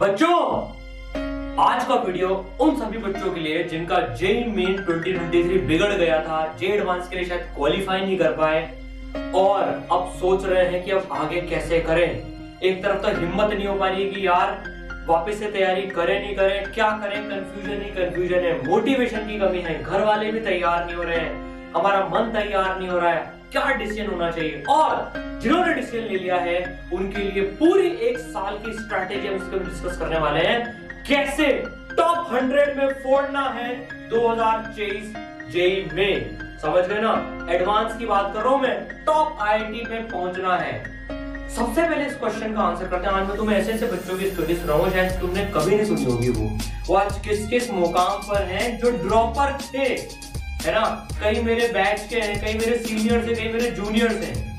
बच्चों, आज का वीडियो उन सभी बच्चों के लिए जिनका जेईई मेन 2023 बिगड़ गया था, जे एडवांस के लिए शायद क्वालिफाई नहीं कर पाए और अब सोच रहे हैं कि अब आगे कैसे करें। एक तरफ तो हिम्मत नहीं हो पा रही कि यार वापस से तैयारी करें नहीं करें, क्या करें, कंफ्यूजन है, मोटिवेशन की कमी है, घर वाले भी तैयार नहीं हो रहे हैं, हमारा मन तैयार नहीं हो रहा है, क्या डिसीजन होना चाहिए। और जिन्होंने डिसीजन ले लिया है उनके लिए पूरी एक साल की स्ट्रैटेजी हम इसको डिस्कस करने वाले हैं, कैसे टॉप 100 में फोड़ना है 2023 जेईई में। समझ गए ना, एडवांस की बात कर रहा हूं मैं, टॉप आईआईटी में पहुंचना है। सबसे पहले इस क्वेश्चन का आंसर करते हैं। आज मैं तुम्हें ऐसे ऐसे बच्चों की स्टोरी सुना हूं, शायद तुमने कभी नहीं सुनी होगी। वो आज किस किस मुकाम पर हैं जो ड्रॉपर थे, है ना। कई मेरे बैच के हैं, कई मेरे सीनियर्स हैं, कई मेरे जूनियर्स हैं।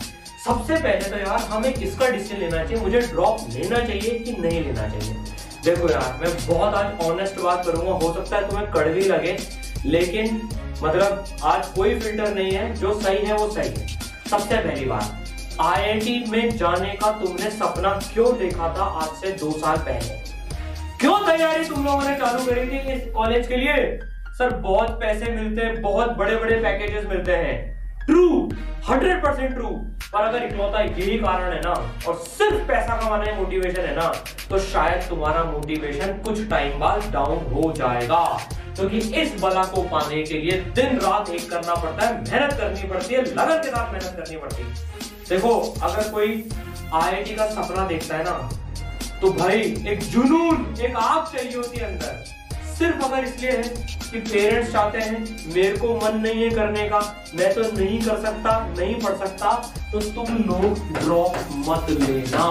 सबसे पहले तो यार हमें किसका डिसीजन लेना चाहिए, मुझे ड्रॉप लेना चाहिए कि नहीं लेना चाहिए। देखो यार, मैं बहुत आज ऑनेस्ट बात करूंगा, हो सकता है तुम्हें कड़वी लगे, लेकिन मतलब आज कोई फिल्टर नहीं है, जो सही है वो सही है। सबसे पहली बात, आईआईटी में जाने का तुमने सपना क्यों देखा था आज से 2 साल पहले? क्यों तैयारी तुम लोगों ने चालू करी थी इस कॉलेज के लिए? सर बहुत पैसे मिलते हैं, बहुत बड़े बड़े पैकेजेस मिलते हैं। True, 100% true. पर अगर इकलौता यही कारण है ना, और सिर्फ पैसा कमाना ही मोटिवेशन है ना, तो शायद तुम्हारा मोटिवेशन कुछ टाइम बाद डाउन हो जाएगा। क्योंकि इस बला को पाने के लिए दिन रात एक करना पड़ता है, मेहनत करनी पड़ती है, लगन के साथ मेहनत करनी पड़ती है। देखो, अगर कोई आईआईटी का सपना देखता है ना, तो भाई एक जुनून, एक आग चाहिए होती है अंदर। सिर्फ अगर इसलिए है कि पेरेंट्स चाहते हैं, मेरे को मन नहीं है करने का, मैं तो नहीं कर सकता, नहीं पढ़ सकता, तो तुम लोग ड्रॉप मत लेना,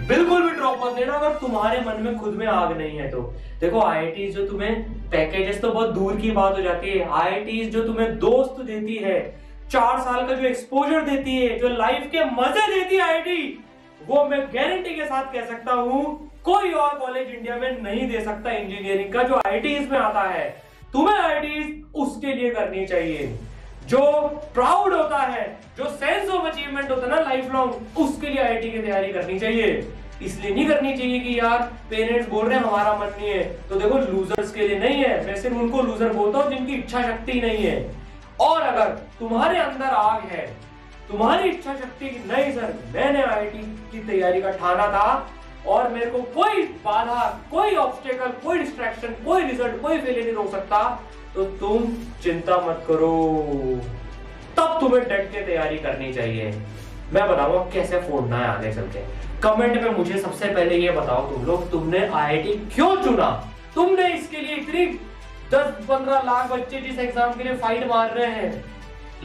बिल्कुल भी ड्रॉप मत लेना अगर तुम्हारे मन में खुद में आग नहीं है तो। देखो, आईआईटी जो तुम्हें पैकेजेस तो बहुत दूर की बात हो जाती है, आईआईटी जो तुम्हें दोस्त देती है, 4 साल का जो एक्सपोजर देती है, जो लाइफ के मजे देती है आईआईटी, वो मैं गारंटी के साथ कह सकता हूं कोई और कॉलेज इंडिया में नहीं दे सकता इंजीनियरिंग का, जो आईआईटी में आता है। तुम्हें आईआईटी उसके लिए करनी चाहिए, जो प्राउड होता है, जो सेंस ऑफ अचीवमेंट होता है ना लाइफ लॉन्ग, उसके लिए आईआईटी की तैयारी करनी चाहिए। इसलिए नहीं करनी चाहिए कि यार पेरेंट्स बोल रहे हैं हमारा मन नहीं है, तो देखो लूजर्स के लिए नहीं है। मैं सिर्फ उनको लूजर बोलता हूं जिनकी इच्छा शक्ति नहीं है। और अगर तुम्हारे अंदर आग है, तुम्हारी इच्छा शक्ति नहीं सर मैंने आईआईटी की तैयारी का ठाना था और मेरे को कोई बाधा, कोई ऑब्स्टेकल, कोई डिस्ट्रैक्शन, कोई रिजल्ट, कोई फेलियर नहीं रोक सकता, तो तुम चिंता मत करो, तब तुम्हें डट के तैयारी करनी चाहिए। मैं बताऊंगा कैसे फोड़ना है आगे चल के। कमेंट में मुझे सबसे पहले ये बताओ तुम लोग, तुमने आईआईटी क्यों चुना? तुमने इसके लिए इतनी 10-15 लाख बच्चे जिस एग्जाम के लिए फाइट मार रहे हैं,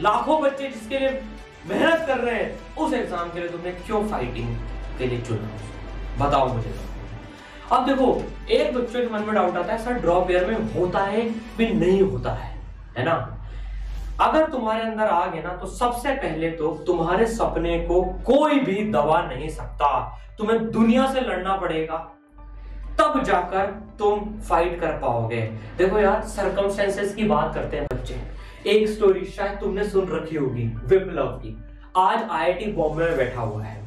लाखों बच्चे जिसके लिए मेहनत कर रहे हैं, उस एग्जाम के लिए तुमने क्यों फाइटिंग के लिए चुना? बताओ मुझे। अब देखो, एक बच्चों के मन में डाउट आता है, सर ड्रॉप ईयर में होता है भी नहीं होता है ना। अगर तुम्हारे अंदर आग है ना, तो सबसे पहले तो तुम्हारे सपने को कोई भी दबा नहीं सकता, तुम्हें दुनिया से लड़ना पड़ेगा, तब जाकर तुम फाइट कर पाओगे। देखो यार, सर्कमस्टेंसेस की बात करते हैं बच्चे। एक स्टोरी शायद तुमने सुन रखी होगी विप्लव की। आज आईआईटी बॉम्बे में बैठा हुआ है,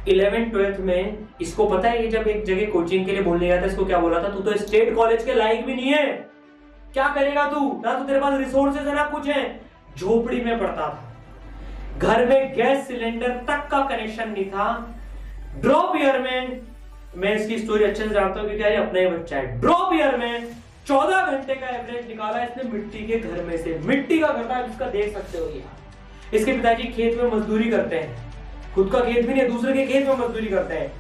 11th-12th में। इसको पता है, ये जब एक जगह कोचिंग के लिए बोलने गया था, इसको क्या बोला था, तू तो स्टेट कॉलेज के लायक भी नहीं है, क्या करेगा तू, ना तो तेरे पास रिसोर्सेज है ना कुछ है। झोपड़ी में पड़ता था, घर में गैस सिलेंडर तक का कनेक्शन नहीं था। ड्रॉप ईयर में, मैं इसकी स्टोरी अच्छे से जानता हूं क्योंकि ये अपना ही बच्चा है। ड्रॉप ईयर में 14 घंटे का एवरेज निकाला इसने मिट्टी के घर में से। मिट्टी का घर था, इसका देख सकते हो यार। इसके पिताजी खेत में मजदूरी करते हैं, खुद का खेत भी नहीं, दूसरे के खेत में मजदूरी करते हैं।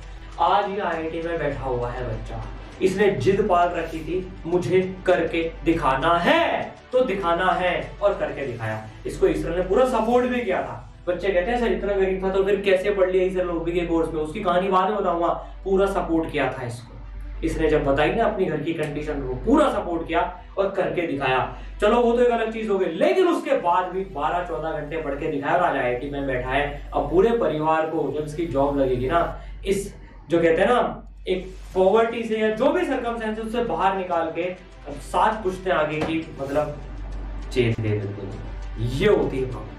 आज ये आईआईटी में बैठा हुआ है बच्चा। इसने जिद पाल रखी थी, मुझे करके दिखाना है तो दिखाना है, और करके दिखाया। इसको ईश्वर ने पूरा सपोर्ट भी किया था। बच्चे कहते हैं सर इतना गरीब था तो फिर कैसे पढ़ लिया ईश्वर लोबी के कोर्स में, उसकी कहानी बाद में बताऊंगा। पूरा सपोर्ट किया था इसको, इसने जब बताई ना अपनी घर की कंडीशन को, पूरा सपोर्ट किया और करके दिखाया। चलो वो तो एक अलग चीज हो गई, लेकिन उसके बाद भी 12-14 घंटे पढ़ के दिखाया और आज आईआईटी में बैठा है। अब पूरे परिवार को जब इसकी जॉब लगेगी ना, इस जो कहते हैं ना एक पॉवर्टी से या जो भी सर्कमस्टेंसेस उससे बाहर निकाल के अब 7 पुश्तें आगे की मतलब चेत दे देते हैं। ये होती है बात।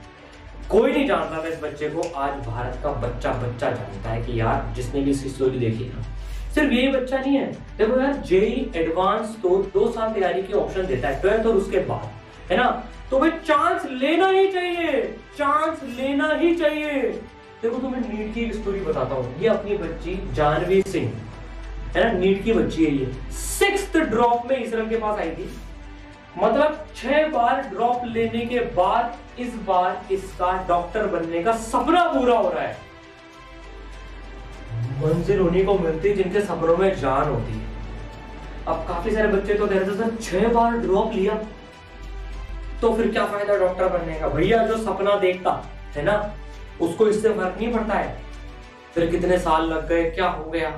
कोई नहीं जानता था इस बच्चे को, आज भारत का बच्चा जानता है कि यार जिसने भी इसकी स्टोरी देखी ना, सिर्फ यही बच्चा नहीं है, देखो यार जेई एडवांस तो 2 साल तैयारी की ऑप्शन देता है, 12th और उसके बाद, है ना। तो भाई चांस लेना ही चाहिए, चांस लेना ही चाहिए। देखो तुम्हें नीट की एक स्टोरी बताता हूँ। ये अपनी बच्ची जानवी सिंह है ना, नीट की बच्ची है ये, 6th ड्रॉप में इसराइल के पास आई थी। मतलब 6 बार ड्रॉप लेने के बाद इस बार इसका डॉक्टर बनने का सपना पूरा हो रहा है। मंजिल उन्हीं को मिलती है जिनके सपनों में जान होती है। अब काफी सारे बच्चे तो कह रहे थे सर 6 बार ड्रॉप लिया तो फिर क्या फायदा डॉक्टर बनने का। भैया जो सपना देखता है ना उसको इससे फर्क नहीं पड़ता है फिर कितने साल लग गए, क्या हो गया,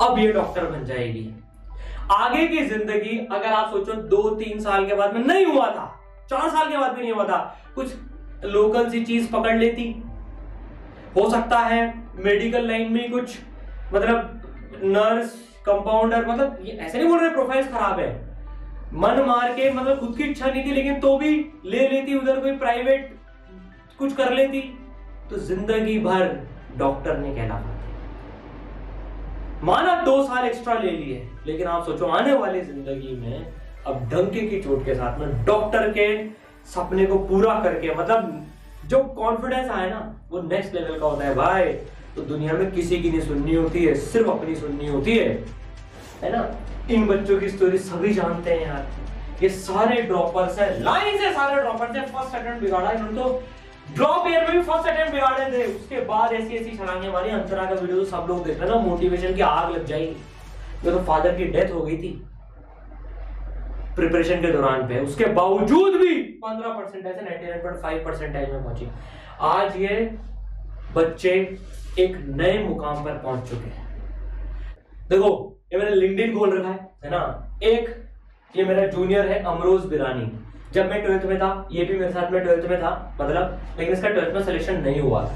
अब ये डॉक्टर बन जाएगी। आगे की जिंदगी अगर आप सोचो 2-3 साल के बाद में नहीं हुआ था, 4 साल के बाद भी नहीं हुआ था, कुछ लोकल सी चीज पकड़ लेती, हो सकता है मेडिकल लाइन में कुछ, मतलब नर्स, कंपाउंडर, मतलब ये ऐसे नहीं बोल रहे प्रोफाइल खराब है, मन मार के, मतलब खुद की इच्छा नहीं थी लेकिन तो भी ले लेती, उधर कोई प्राइवेट कुछ कर लेती, तो जिंदगी भर डॉक्टर नहीं कहला पाते। माना 2 साल एक्स्ट्रा ले लिए, लेकिन आप सोचो आने वाली जिंदगी में अब डंके की चोट के साथ में डॉक्टर के सपने को पूरा करके, मतलब जो कॉन्फिडेंस आए ना वो नेक्स्ट लेवल का होता है भाई। तो दुनिया में किसी की नहीं सुननी होती है, सिर्फ अपनी सुननी होती है ना। इन बच्चों की स्टोरी सभी जानते हैं यार, ये सारे ड्रॉपर्स हैं, लाइन से सारे ड्रॉपर्स हैं। फर्स्ट अटेम्प्ट बिगाड़ा इन्होंने, तो ड्रॉप ईयर में भी फर्स्ट अटेम्प्ट बिगाड़े थे, उसके बाद ऐसी छलांगे मारी। अंतरा का वीडियो तो सब लोग देख रहे हैं ना, मोटिवेशन की आग लग जाएगी। मेरे तो फादर की डेथ हो गई थी प्रिपरेशन के दौरान पे, उसके बावजूद भी 15% ऐसे 99.5% में पहुंची। आज ये बच्चे एक नए मुकाम पर पहुंच चुके हैं। देखो ये मैंने लिंक्डइन खोल रखा है ना। एक ये मेरा जूनियर है अमरोज बिरानी, जब मैं 12th में था ये भी मेरे साथ में 12th में था, मतलब, लेकिन इसका 12th में सिलेक्शन नहीं हुआ था।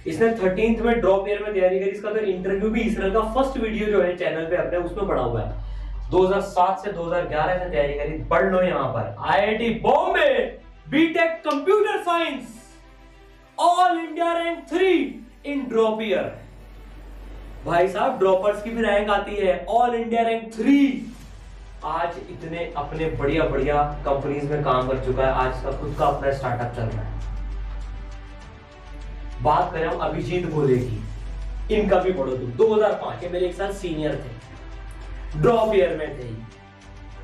इसने 13th में ड्रॉप ईयर में तैयारी करी। इसका तो इंटरव्यू भी इसराइल का फर्स्ट वीडियो जो है चैनल पे अपने उसमें पड़ा हुआ है। 2007 से 2011 से तैयारी करी, पढ़ लो यहाँ पर। IIT Bombay BTech computer science, all India rank 3 in drop year. भाई साहब ड्रॉपर्स की भी रैंक आती है, ऑल इंडिया रैंक 3। आज इतने अपने बढ़िया बढ़िया कंपनीज में काम कर चुका है, आज का खुद का अपना स्टार्टअप चल रहा है। बात करें हम अभिजीत भोले की, इनका भी पढ़ो तुम। 2005 के मेरे एक साथ सीनियर थे, ड्रॉप ईयर में थे,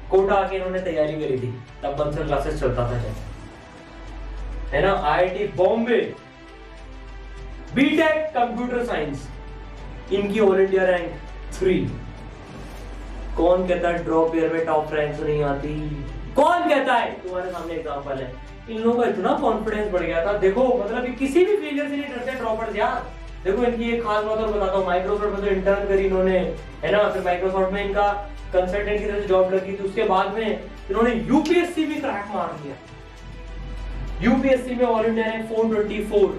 कोटा आके इन्होंने तैयारी करी थी, तब बंसल क्लासेस चलता था है ना। IIT Bombay BTech computer science, इनकी ऑल इंडिया रैंक 3। कौन कहता है ड्रॉप ईयर में टॉप रैंक्स नहीं आती? कौन कहता है? तुम्हारे सामने एग्जांपल है। इन लोगों का इतना कॉन्फिडेंस बढ़ गया था, देखो मतलब किसी भी फेलियर से नहीं डरते ड्रॉपर्स यार। देखो इनकी एक खास बात और बताता हूँ, माइक्रोसॉफ्ट में तो इंटर्न करी इन्होंने, है ना, फिर माइक्रोसॉफ्ट में इनका कंसल्टेंट की तरह से जॉब लगी थी। उसके बाद में इन्होंने यूपीएससी भी क्रैक मार दिया, यूपीएससी में ऑल इंडिया रैंक 424,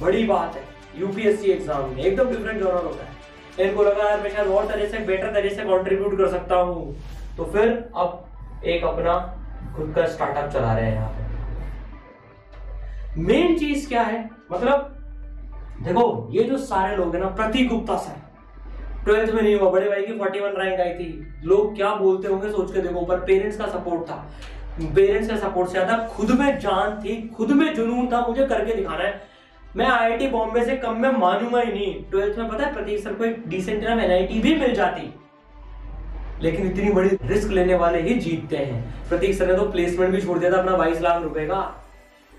बड़ी बात है। यूपीएससी एग्जाम में एकदम डिफरेंट जॉनर होता है। इनको लगा यार मैं शायद और तरह से बेटर तरह से कंट्रीब्यूट कर सकता हूँ, तो फिर अब एक अपना खुद का स्टार्टअप चला रहे हैं यहाँ पे। मेन चीज क्या है, मतलब देखो ये जो सारे लोग हैं ना, प्रतीक गुप्ता सर 12th में नहीं हुआ, बड़े भाई की 41 रैंक आई थी। लोग क्या बोलते होंगे सोच के देखो, पर पेरेंट्स का सपोर्ट था, पेरेंट्स का सपोर्ट से ज्यादा खुद में जान थी, खुद में जुनून था, मुझे करके दिखाना है। मैं IIT बॉम्बे से कम में मानूंगा ही नहीं। 12th में पता है प्रतीक सर को एक डिसेंट NIT भी मिल जाती, लेकिन इतनी बड़ी रिस्क लेने वाले ही जीतते हैं। प्रतीक सर ने तो प्लेसमेंट भी छोड़ दिया था अपना 22 लाख रुपए का,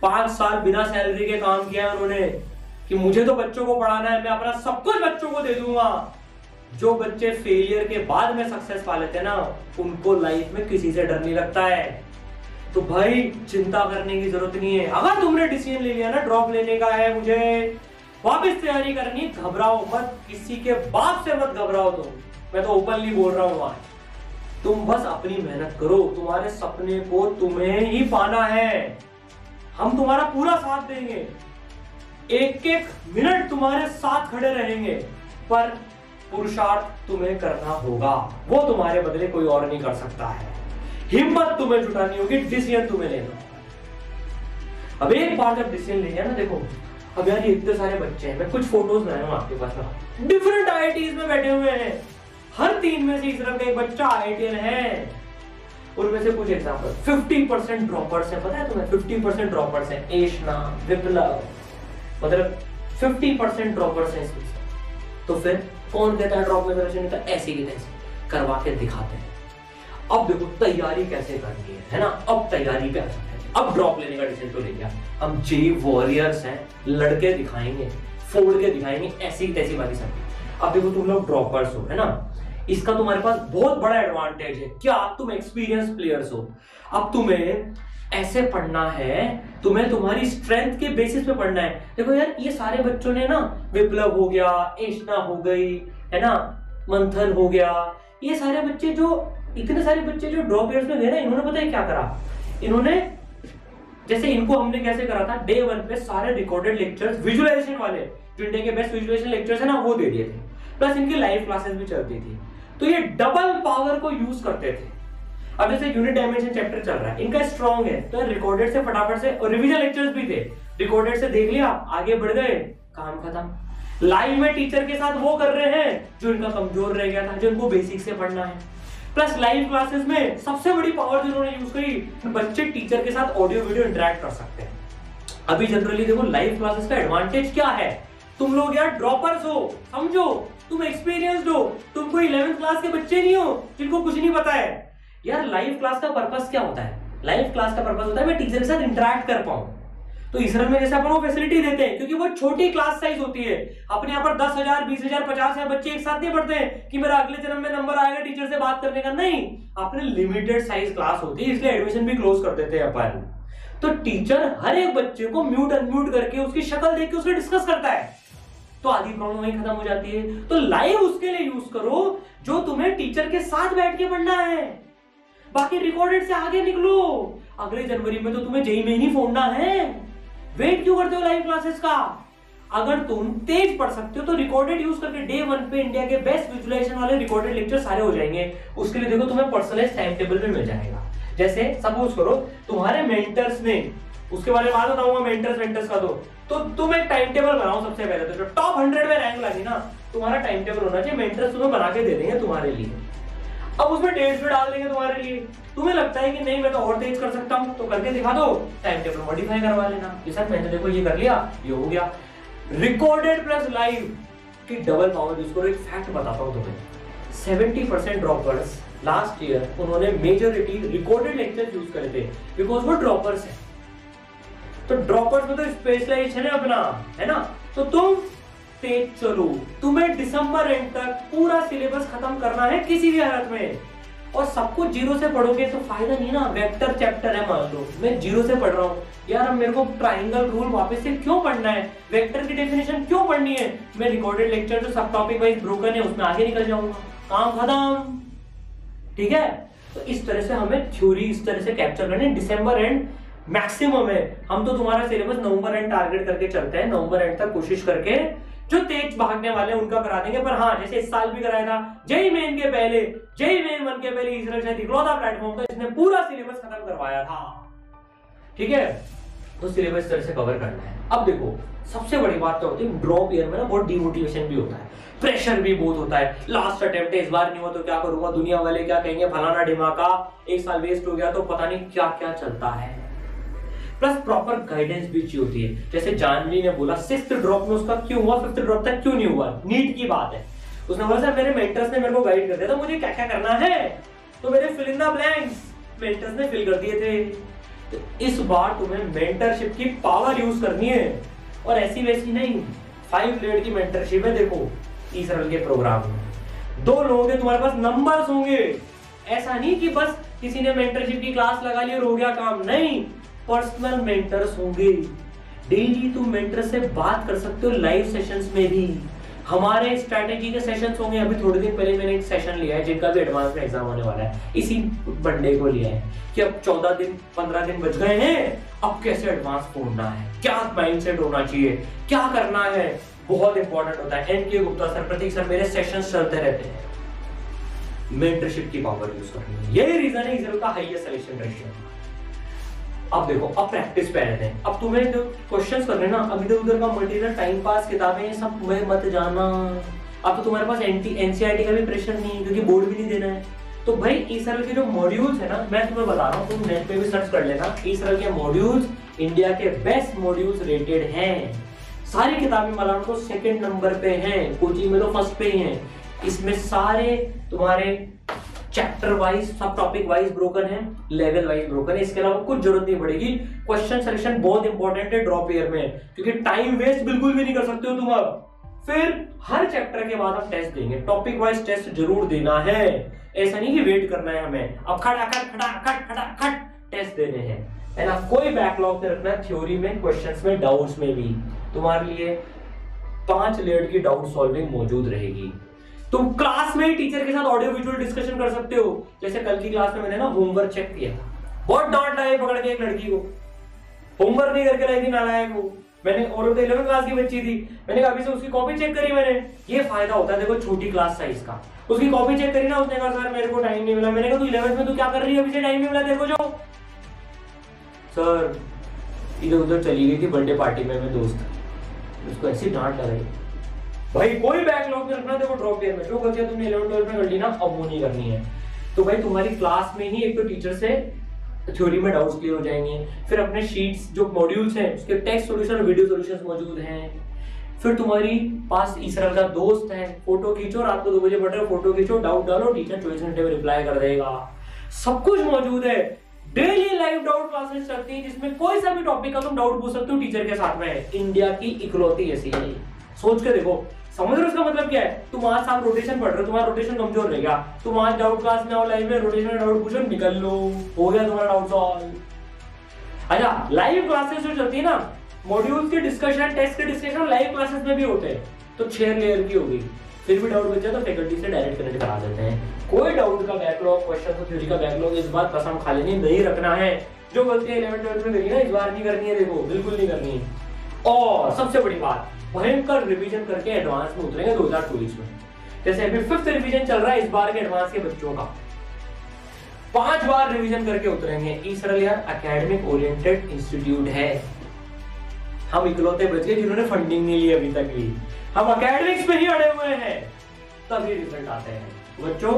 5 साल बिना सैलरी के काम किया है उन्होंने, कि मुझे तो बच्चों को पढ़ाना है, मैं अपना सब कुछ बच्चों को दे दूंगा। जो बच्चे फेलियर के बाद में सक्सेस पा लेते हैं ना, उनको लाइफ में किसी से डर नहीं लगता है। तो भाई चिंता करने की जरूरत नहीं है। अगर तुमने डिसीजन ले लिया ना ड्रॉप लेने का है, मुझे वापस तैयारी करनी, घबराओ मत, किसी के बाप से मत घबराओ। तुम, मैं तो ओपनली बोल रहा हूं, तुम बस अपनी मेहनत करो, तुम्हारे सपने को तुम्हें ही पाना है, हम तुम्हारा पूरा साथ देंगे, एक एक मिनट तुम्हारे साथ खड़े रहेंगे, पर पुरुषार्थ तुम्हें करना होगा, वो तुम्हारे बदले कोई और नहीं कर सकता है। हिम्मत तुम्हें जुटानी होगी, डिसीजन तुम्हें लेना। अब एक बार जब डिसीजन ले लिया ना, देखो अब यार ये इतने सारे बच्चे हैं, मैं कुछ फोटोज लाया हूं आपके पास, डिफरेंट IITs में बैठे हुए हैं, हर 3 में से इसरल का एक बच्चा IITian है। उनमें से कुछ एग्जांपल, 50% ड्रॉपर्स हैं, पता है तुम्हें? 50% ड्रॉपर्स हैं, एशना, विप्लव, मतलब 50% ड्रॉपर्स हैं इसमें। तो फिर कौन कहता है ड्रॉप में प्रिपरेशन नहीं था? ऐसे की तैसे करवा के दिखाते हैं। अब देखो तैयारी कैसे करनी है ना? अब तैयारी पे आ जाते हैं। अब ड्रॉप लेने का डिसीजन तो ले लिया, हम जे वॉरियर्स हैं, लड़के दिखाएंगे, फोड़ के दिखाएंगे, ऐसी की तैसी बाकी सब। अब देखो तुम लोग ड्रॉपर्स हो, है ना? इसका तुम्हारे पास बहुत बड़ा एडवांटेज है। क्या? तुम एक्सपीरियंस प्लेयर्स हो। अब तुम्हें ऐसे पढ़ना है, तुम्हें तुम्हारी स्ट्रेंथ के बेसिस पे पढ़ना है। देखो यार, ये सारे बच्चों ने ना, विप्लव हो गया, एशना हो गई, है ना, मंथन हो गया, ये सारे बच्चे जो, इतने सारे बच्चे जो ड्रॉप ईयर्स में गए ना, इन्होंने पता है क्या करा? इन्होंने, जैसे इनको हमने कैसे करा था, डे 1 पे सारे रिकॉर्डेड लेक्चर्स विजुअलाइजेशन वाले, जो इंडिया के बेस्ट विजुअलाइजेशन लेक्चर्स है ना, वो दे दिए थे, प्लस इनकी लाइव क्लासेस भी चलती थी। तो ये डबल पावर को यूज करते थे। अब जैसे यूनिट डायमेंशन चैप्टर चल रहा है, इनका स्ट्रॉन्ग है, तो रिकॉर्डेड से फटाफट से, और रिवीजन लेक्चर्स भी थे, रिकॉर्डेड से देख लिया, आगे बढ़ गए, काम खत्म। लाइव में टीचर के साथ वो कर रहे हैं जो इनका कमजोर रह गया था, जो इनको बेसिक से पढ़ना है। प्लस लाइव क्लासेस में सबसे बड़ी पावर जिन्होंने यूज करी, बच्चे टीचर के साथ ऑडियो वीडियो इंटरेक्ट कर सकते हैं। अभी जनरली देखो लाइव क्लासेस का एडवांटेज क्या है? तुम लोग यार ड्रॉपर्स हो, समझो, तुम एक्सपीरियंस्ड हो, तुम कोई 11th क्लास के बच्चे नहीं हो जिनको कुछ नहीं पता है। यार लाइव क्लास का पर्पस क्या होता है? लाइव क्लास का पर्पस होता है मैं टीचर के साथ इंटरेक्ट कर पाऊं। तो इसरल में जैसे अपन वो फैसिलिटी देते हैं, क्योंकि वो छोटी क्लास साइज होती है। अपने यहाँ पर 10,000, 20,000, 50,000 बच्चे एक साथ नहीं पढ़ते हैं कि मेरा अगले जन्म में नंबर आएगा टीचर से बात करने का। नहीं, अपने लिमिटेड साइज क्लास होती है, इसलिए एडमिशन भी क्लोज कर देते हैं अपन। तो टीचर हर एक बच्चे को म्यूट अनम्यूट करके उसकी शक्ल देख के उससे डिस्कस करता है, तो आधी प्रॉब्लम वहीं खत्म हो जाती है। तो लाइव उसके लिए यूज करो जो तुम्हें टीचर के साथ बैठ के पढ़ना है। बाकी रिकॉर्डेड से आगे निकलो, अगले जनवरी में तो तुम्हें जेईई में ही फोड़ना है। वेट क्यों करते हो लाइव क्लासेस का? अगर तुम तेज पढ़ सकते हो तो रिकॉर्डेड यूज करके डे 1 पे इंडिया के बेस्ट विजुअलाइजेशन वाले रिकॉर्डेड लेक्चर सारे हो जाएंगे। उसके लिए देखो तुम्हें पर्सनलाइज्ड टाइम टेबल भी मिल जाएगा। जैसे सपोज करो तुम्हारे मेंटर्स ने, उसके बारे में बात बताऊंगा मेंटर्स का, तो तुम एक टाइम टेबल बनाओ। सबसे पहले तो जो टॉप 100 में रैंक लगी ना, तुम्हारा टाइम टेबल होना चाहिए, मेंटर्स तुम्हें बना के दे देंगे तुम्हारे लिए। अब उसमें डेट्स भी डाल देंगे तुम्हारे लिए। तुम्हें लगता है कि नहीं मैं तो और तेज कर सकता हूं, तो करके दिखा दो, टाइम टेबल मॉडिफाई करवा लेना। ये सर मैंने देखो ये कर लिया, ये हो गया। रिकॉर्डेड प्लस लाइव की डबल पावर यूज करो। एक फैक्ट बताता हूं तुम्हें, 70% ड्रॉपर्स लास्ट ईयर उन्होंने मेजॉरिटी रिकॉर्डेड लेक्चर यूज करे थे, बिकॉज वो ड्रॉपर्स है। तो ड्रॉपर्स में तो स्पेशलाइजेशन है अपना, है ना? तो तुम तेज चलो, तुम्हें दिसंबर एंड तक पूरा सिलेबस खत्म करना है किसी भी हालत में। और सब कुछ जीरो से पढ़ोगे तो फायदा नहीं ना। वेक्टर चैप्टर है, मान लो मैं जीरो से पढ़ रहा हूँ, यार अब मेरे को ट्राइंगल रूल वापस से क्यों पढ़ना है, वेक्टर की डेफिनेशन क्यों पढ़नी है? मैं रिकॉर्डेड लेक्चर जो सब टॉपिक वाइज ब्रोकन है उसमें आगे निकल जाऊंगा, काम खत्म। ठीक है, तो इस तरह से हमें थ्योरी इस तरह से कैप्चर करनी है। दिसंबर एंड मैक्सिमम है, हम तो तुम्हारा सिलेबस नवंबर एंड टारगेट करके चलते हैं। नवंबर एंड तक कोशिश करके जो तेज भागने वाले हैं उनका करा देंगे। पर हाँ, जैसे इस साल भी कराया था, जेईई मेन के पहले, जेईई मेन 1 के पहले इसरल शायद इकलौता प्लेटफॉर्म था इसने पूरा सिलेबस खत्म करवाया था। ठीक है, तो सिलेबस तरह से कवर करना है। अब देखो सबसे बड़ी बात तो होती है ड्रॉप ईयर में ना बहुत डिमोटिवेशन भी होता है, प्रेशर भी बहुत होता है। लास्ट अटेम्प्ट है, इस बार नहीं हुआ तो क्या करूंगा, दुनिया वाले क्या कहेंगे, फलाना ढिमाका, एक साल वेस्ट हो गया, तो पता नहीं क्या क्या चलता है। प्लस प्रॉपर गाइडेंस भी चाहिए होती है। जैसे जानवी ने बोला 6th ड्रॉप में उसका क्यों हुआ, 5th ड्रॉप तक क्यों नहीं हुआ, नीट की बात है। उसने बोला सर मेरे मेंटर्स ने मेरे को गाइड कर दिया था मुझे क्या क्या करना है, तो मेरे fill in the blanks mentors ने फिल कर दिए थे। तो इस बार तुम्हें मेंटरशिप की पावर यूज करनी है, और ऐसी वैसी नहीं। 5 लेयर की मेंटरशिप है। देखो इसरल के प्रोग्राम में 2 लोगों के तुम्हारे पास नंबर्स होंगे। ऐसा नहीं कि बस किसी ने मेंटरशिप की क्लास लगा ली और हो गया काम, नहीं, पर्सनल मेंटर्स होंगे। डेली तुम मेंटर से बात कर सकते हो, लाइव सेशंस में भी। हमारे स्ट्रैटेजी के सेशंस होंगे। अभी थोड़े दिन पहले मैंने एक सेशन लिया है जिनका भी एडवांस में एग्जाम होने वाला है, इसी बंडे को लिया है कि अब 14 दिन 15 दिन बच गए हैं, अब कैसे एडवांस फोड़ना है, क्या माइंडसेट होना चाहिए, क्या करना है, बहुत इंपॉर्टेंट होता है। एनके गुप्ता सर, प्रतीक सर, मेरे सेशंस चलते रहते हैं। मेंटरशिप की पावर यूज करनी है, यही रीजन है इसरल का हाईएस्ट सिलेक्शन रेशियो। अब देखो, अब प्रैक्टिस पे रहते हैं। अब तुम्हें जो क्वेश्चंस करने ना, अब इधर उधर का मटेरियल, टाइम पास, किताबें सब में मत जाना। अब तो तुम्हारे पास एनसीईआरटी का भी प्रेशर नहीं है क्योंकि बोर्ड भी नहीं देना है। तो भाई ईसरल के जो मॉड्यूल्स है ना, मैं तुम्हें बता रहा हूँ, तुम नेट पे भी सर्च कर लेना, ईसरल के मॉड्यूल्स इंडिया के बेस्ट मॉड्यूल्स रेटेड हैं। सारी किताबें मलाड को सेकंड नंबर पे हैं, कोचिंग में तो फर्स्ट पे ही हैं। इसमें सारे तुम्हारे चैप्टर वाइज, सब टॉपिक वाइज ब्रोकन है, लेवल वाइज ब्रोकन है। इसके अलावा कुछ जरूरत नहीं पड़ेगी। क्वेश्चन सिलेक्शन बहुत इंपॉर्टेंट है ड्रॉप ईयर में, क्योंकि टाइम वेस्ट बिल्कुल भी नहीं कर सकते हो तुम। अब फिर हर चैप्टर के बाद हम टेस्ट देंगे, टॉपिक वाइज टेस्ट जरूर देना है। ऐसा नहीं कि वेट करना है हमें, अब खट टेस्ट देने हैं, है ना। कोई बैकलॉग नहीं रखना थ्योरी में, क्वेश्चंस में, डाउट्स में भी। तुम्हारे लिए 5 लेयर्ड की डाउट सॉल्विंग मौजूद रहेगी। तुम क्लास में ही टीचर के साथ ऑडियो विजुअल डिस्कशन कर सकते हो। जैसे कल की क्लास में मैंने ना होमवर्क चेक किया, बहुत डांट लाई पकड़ के एक लड़की को, होमवर्क नहीं करके लाई थी नालायक वो। मैंने, और 11वीं क्लास की बच्ची थी, मैंने कहा अभी से उसकी कॉपी चेक करी मैंने। ये फायदा होता है देखो छोटी क्लास साइज का। उसकी कॉपी चेक करी ना, उसने कहा सर मेरे को टाइम नहीं मिला। मैंने कहा तू 11th में तू क्या कर रही है, अभी से टाइम नहीं मिला तेरे को? जो सर इधर उधर चली गई थी बर्थडे पार्टी में मेरे दोस्त, उसको ऐसी डांट लगाई। भाई कोई बैकलॉग में रखना, देखो ड्रॉप ईयर में जो गलतियां तुमने 11th 12th में कर ली ना, अब वो नहीं करनी है। तो भाई तुम्हारी क्लास में ही एक तो टीचर से थ्योरी में डाउट्स क्लियर हो जाएंगे, फिर अपने शीट्स जो मॉड्यूल्स हैं उसके टेक्स्ट सॉल्यूशन और वीडियो सॉल्यूशंस मौजूद हैं। फिर तुम्हारी पास ईसरल का दोस्त है, फोटो खींचो, रात को 2 बजे पढ़ रहे हो, फोटो खींचो, डाउट डालो, टीचर 24 घंटे में रिप्लाई कर देगा। सब कुछ मौजूद है। डेली लाइव डाउट क्लासेस चलती हैं जिसमें कोई सा भी टॉपिक का तुम डाउट पूछ सकते हो टीचर के साथ में। इंडिया की इकलौती ऐसी है, सोच के देखो। समझ रहे हो इसका मतलब क्या है? तुम आज साल रोटेशन पढ़ रहे हो, तुम्हारा रोटेशन कमजोर रह गया, तुम आज डाउट क्लास में आओ लाइव में, रोटेशन में डाउट पूछो, निकल लो, हो गया तुम्हारा डाउट सॉल्व। अच्छा, लाइव क्लासेस जो चलती है ना, मॉड्यूल्स के डिस्कशन, टेस्ट के डिस्कशन लाइव क्लासेस में भी होते हैं, तो 6 लेयर की होगी। फिर भी डाउट बच जाए तो फैकल्टी से डायरेक्ट कनेक्ट करा देते हैं। कोई डाउट का बैकलॉग, क्वेश्चन तो थ्योरी का बैकलॉग इस बार कसम खा लेनी नहीं रखना है। जो गलतियां 11th 12th में करी ना, इस बार नहीं करनी है, देखो बिल्कुल नहीं करनी है। और सबसे बड़ी बात, भयंकर रिवीजन करके एडवांस में उतरेंगे 2024 में। जैसे अभी 5th रिवीजन चल रहा है इस बार के एडवांस के बच्चों का, 5 बार रिवीजन करके उतरेंगे। ईसरल यार एकेडमिक ओरिएंटेड इंस्टीट्यूट है, हम इकलौते बच गए जिन्होंने फंडिंग नहीं ली अभी तक ली। हम एकेडमिक्स पे ही अड़े हुए हैं, तभी रिजल्ट आते हैं। बच्चों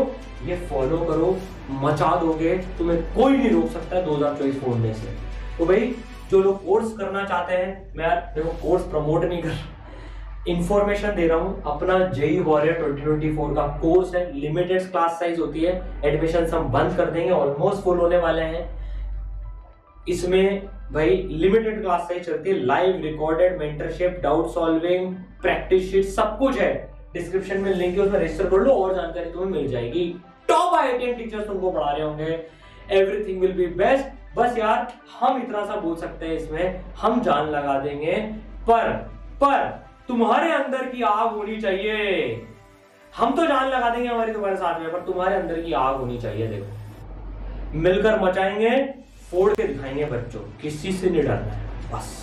ये फॉलो करो, मचा दोगे, तुम्हें कोई नहीं रोक सकता 2024 फोड़ने से। तो भाई जो लोग कोर्स करना चाहते हैं, मैं यार देखो कोर्स प्रमोट नहीं कर रहा, इंफॉर्मेशन दे रहा हूं। अपना जेई वॉरियर 2024 का कोर्स है, लिमिटेड क्लास साइज होती है, एडमिशन हम बंद कर देंगे, ऑलमोस्ट फुल होने वाले हैं। इसमें भाई लिमिटेड क्लास साइज चलती है, live recorded mentorship, doubt solving, practice sheet, सब कुछ है। डिस्क्रिप्शन में लिंक है, उसमें रजिस्टर कर लो और जानकारी तुम्हें मिल जाएगी। टॉप IITian टीचर्स तुमको पढ़ा रहे होंगे, एवरीथिंग विल बी बेस्ट। बस यार हम इतना सा बोल सकते हैं, इसमें हम जान लगा देंगे, पर तुम्हारे अंदर की आग होनी चाहिए। हम तो जान लगा देंगे हमारी तुम्हारे साथ में, पर तुम्हारे अंदर की आग होनी चाहिए। देखो मिलकर मचाएंगे, फोड़ के दिखाएंगे बच्चों, किसी से नहीं डरना है बस।